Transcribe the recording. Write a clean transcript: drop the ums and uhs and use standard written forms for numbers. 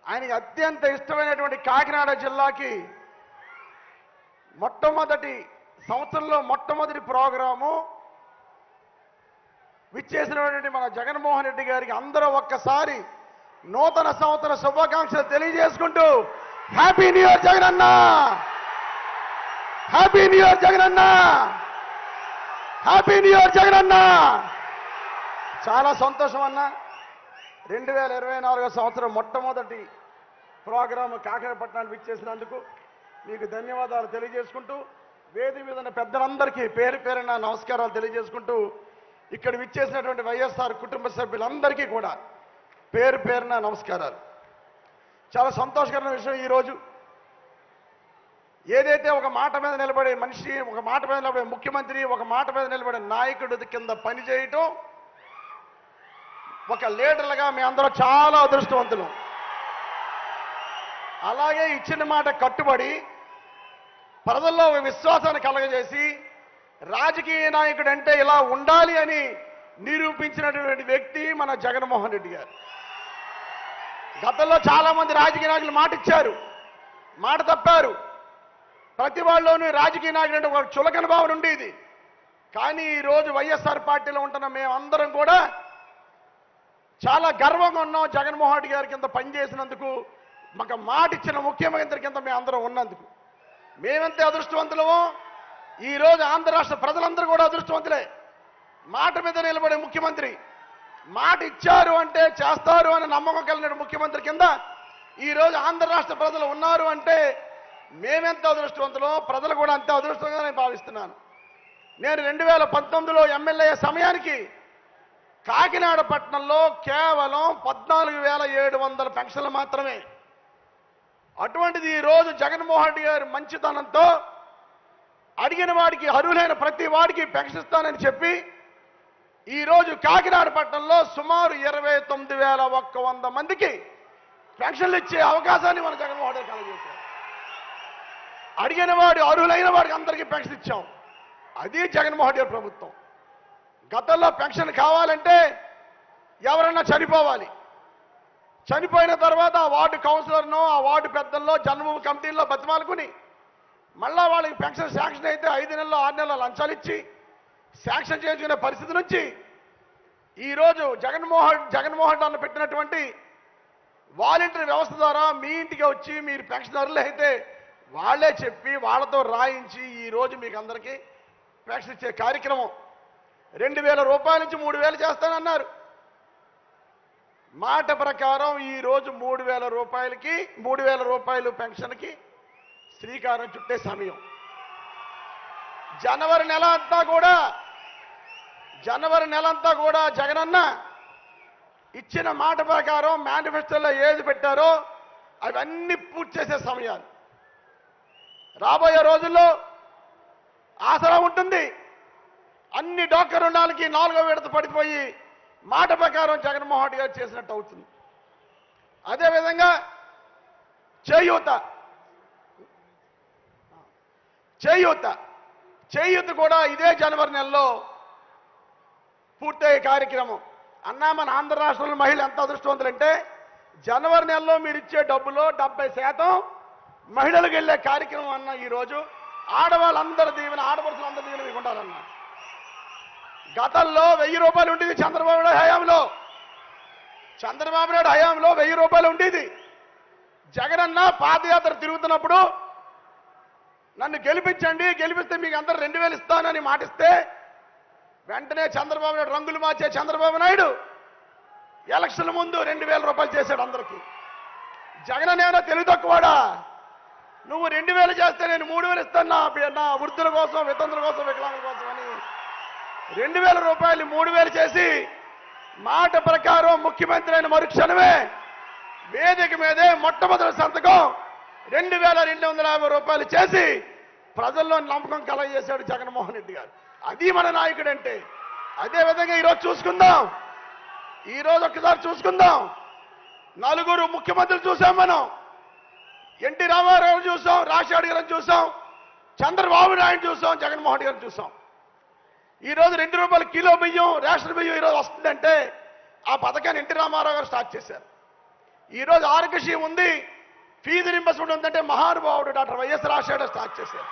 ఆయనకి అత్యంత ఇష్టమైనటువంటి కాకినాడ జిల్లాకి మొట్టమొదటి సంవత్సరంలో మొట్టమొదటి ప్రోగ్రాము విచ్చేసినటువంటి మన జగన్మోహన్ రెడ్డి గారికి అందరూ ఒక్కసారి నూతన సంవత్సర శుభాకాంక్షలు తెలియజేసుకుంటూ happy new year Jagananna, happy new year Jagananna, happy new year Jagananna. చాలా సంతోషం అన్న. 2024 సంవత్సరం మొట్టమొదటి ప్రోగ్రాము కాకినాడపట్నానికి విచ్చేసినందుకు మీకు ధన్యవాదాలు తెలియజేసుకుంటూ, వేదిక మీద ఉన్న పెద్దలందరికీ పేరు పేరున నమస్కారాలు తెలియజేసుకుంటూ, ఇక్కడ విచ్చేసినటువంటి వైఎస్ఆర్ కుటుంబ సభ్యులందరికీ కూడా పేరు పేరున నమస్కారాలు. చాలా సంతోషకరమైన విషయం, ఈరోజు ఏదైతే ఒక మాట మీద నిలబడే మనిషి, ఒక మాట మీద నిలబడే ముఖ్యమంత్రి, ఒక మాట మీద నిలబడే నాయకుడి కింద పనిచేయటం, ఒక లీడర్లుగా మీ అందరూ చాలా అదృష్టవంతులు. అలాగే ఇచ్చిన మాట కట్టుబడి ప్రజల్లో ఒక విశ్వాసాన్ని కలగజేసి రాజకీయ నాయకుడు అంటే ఇలా ఉండాలి అని నిరూపించినటువంటి వ్యక్తి మన జగన్మోహన్ రెడ్డి గారు. గతంలో చాలా మంది రాజకీయ నాయకులు మాట ఇచ్చారు, మాట తప్పారు. ప్రతి వాళ్ళలోనూ రాజకీయ నాయకుడు అంటే ఒక చులకన భావన ఉండేది. కానీ ఈరోజు వైఎస్ఆర్ పార్టీలో ఉంటున్న మేమందరం కూడా చాలా గర్వంగా ఉన్నాం. జగన్మోహన్ రెడ్డి గారి కింద పనిచేసినందుకు, మాకు మాట ఇచ్చిన ముఖ్యమంత్రి కింద మేము అందరం ఉన్నందుకు మేమంతే అదృష్టవంతులమో, ఈరోజు ఆంధ్ర రాష్ట్ర ప్రజలందరూ కూడా అదృష్టవంతులే. మాట మీద నిలబడే ముఖ్యమంత్రి, మాట ఇచ్చారు అంటే చేస్తారు అని నమ్మకం కలిగిన ముఖ్యమంత్రి కింద ఈరోజు ఆంధ్ర రాష్ట్ర ప్రజలు ఉన్నారు అంటే మేమెంత అదృష్టవంతులో, ప్రజలు కూడా అంతే అదృష్టంగా నేను భావిస్తున్నాను. నేను 2019లో ఎమ్మెల్యే సమయానికి కాకినాడ పట్టణంలో కేవలం 14,700 పెన్షన్లు మాత్రమే. అటువంటిది ఈరోజు జగన్మోహన్ రెడ్డి గారి మంచితనంతో అడిగిన వాడికి, అర్హులైన ప్రతి వాడికి పెన్షన్ ఇస్తానని చెప్పి ఈరోజు కాకినాడ పట్టణంలో సుమారు 29,100 మందికి పెన్షన్లు ఇచ్చే అవకాశాన్ని మన జగన్మోహన్ రెడ్డి కలగజేశారు. అడిగిన వాడు, అర్హులైన వాడికి అందరికీ పెన్షన్ ఇచ్చాం. అది జగన్మోహన్ రెడ్డి ప్రభుత్వం. గతంలో పెన్షన్ కావాలంటే ఎవరన్నా చనిపోవాలి, చనిపోయిన తర్వాత ఆ వార్డు కౌన్సిలర్ను, ఆ వార్డు పెద్దల్లో, జన్మభూమి కమిటీల్లో బతిమాలుకుని మళ్ళా వాళ్ళకి పెన్షన్ శాంక్షన్ అయితే 5 నెలలు 6 నెలలు లంచాలు ఇచ్చి శాంక్షన్ చేసుకునే పరిస్థితి నుంచి ఈరోజు జగన్మోహన్ అన్న పెట్టినటువంటి వాలంటీర్ వ్యవస్థ ద్వారా మీ ఇంటికి వచ్చి మీరు పెన్షనర్లు అయితే వాళ్ళే చెప్పి వాళ్ళతో రాయించి ఈరోజు మీకు అందరికీ పెన్షన్ ఇచ్చే కార్యక్రమం. 2,000 రూపాయల నుంచి 3,000 చేస్తానన్నారు. మాట ప్రకారం ఈరోజు 3,000 రూపాయలకి, 3,000 రూపాయలు పెన్షన్కి శ్రీకారం చుట్టే సమయం. జనవరి నెల అంతా కూడా జగనన్న ఇచ్చిన మాట ప్రకారం మేనిఫెస్టోలో ఏది పెట్టారో అవన్నీ పూర్తి చేసే సమయాలు. రాబోయే రోజుల్లో ఆసరా ఉంటుంది. అన్ని డాక్టర్ రుణాలకి 4వ విడత పడిపోయి మాట ప్రకారం జగన్మోహన్ రెడ్డి గారు చేసినట్టు అవుతుంది. అదేవిధంగా చేయూత కూడా ఇదే జనవరి నెలలో పూర్తయ్యే కార్యక్రమం. అన్నా, మన ఆంధ్ర రాష్ట్రంలో మహిళలు ఎంత అదృష్టవంతులంటే జనవరి నెలలో మీరు ఇచ్చే డబ్బులో 70% మహిళలకు వెళ్ళే కార్యక్రమం అన్న. ఈరోజు ఆడవాళ్ళందరి దీవెన, ఆడపడుచులందరి దీవెన మీకు ఉండాలన్నా. గతంలో 1000 రూపాయలు ఉండేది చంద్రబాబు నాయుడు హయాంలో 1000 రూపాయలు ఉండేది. జగనన్న పాదయాత్ర తిరుగుతున్నప్పుడు నన్ను గెలిపించండి, గెలిపిస్తే మీకు అందరూ 2,000 ఇస్తానని మాటిస్తే వెంటనే చంద్రబాబు నాయుడు రంగులు మార్చే చంద్రబాబు నాయుడు ఎలక్షన్ల ముందు 2,000 రూపాయలు చేశాడు అందరికీ. జగన్ ఏమైనా తెలివి తక్కువాడా? నువ్వు 2,000 చేస్తే నేను 3,000 ఇస్తాను నా వృద్ధుల కోసం, వితంతుల కోసం, వికలాంగుల కోసం అని 2,000 రూపాయలు 3,000 చేసి మాట ప్రకారం ముఖ్యమంత్రి అయిన మరుక్షణమే వేదిక మీదే మొట్టమొదటి సంతకం 2,250 రూపాయలు చేసి ప్రజల్లో నమ్మకం కలగజేశాడు జగన్మోహన్ రెడ్డి గారు. అది మన నాయకుడు అంటే. అదేవిధంగా ఈరోజు ఒక్కసారి చూసుకుందాం. 4 ముఖ్యమంత్రులు చూసాం మనం. ఎన్టీ రామారావు చూసాం, రాజశేఖర్ గారిని చూసాం, చంద్రబాబు నాయుడు చూసాం, జగన్మోహన్ రెడ్డి గారిని చూసాం. ఈరోజు 2 రూపాయల కిలో బియ్యం, రేషన్ బియ్యం ఈరోజు వస్తుందంటే ఆ పథకాన్ని ఎన్టీ రామారావు గారు స్టార్ట్ చేశారు. ఈరోజు ఆరోగ్యశ్రీ ఉంది, ఫీజు రింబర్స్మెంట్ ఉందంటే మహానుభావుడు డాక్టర్ వైఎస్ రాజశేఖర్ స్టార్ట్ చేశారు.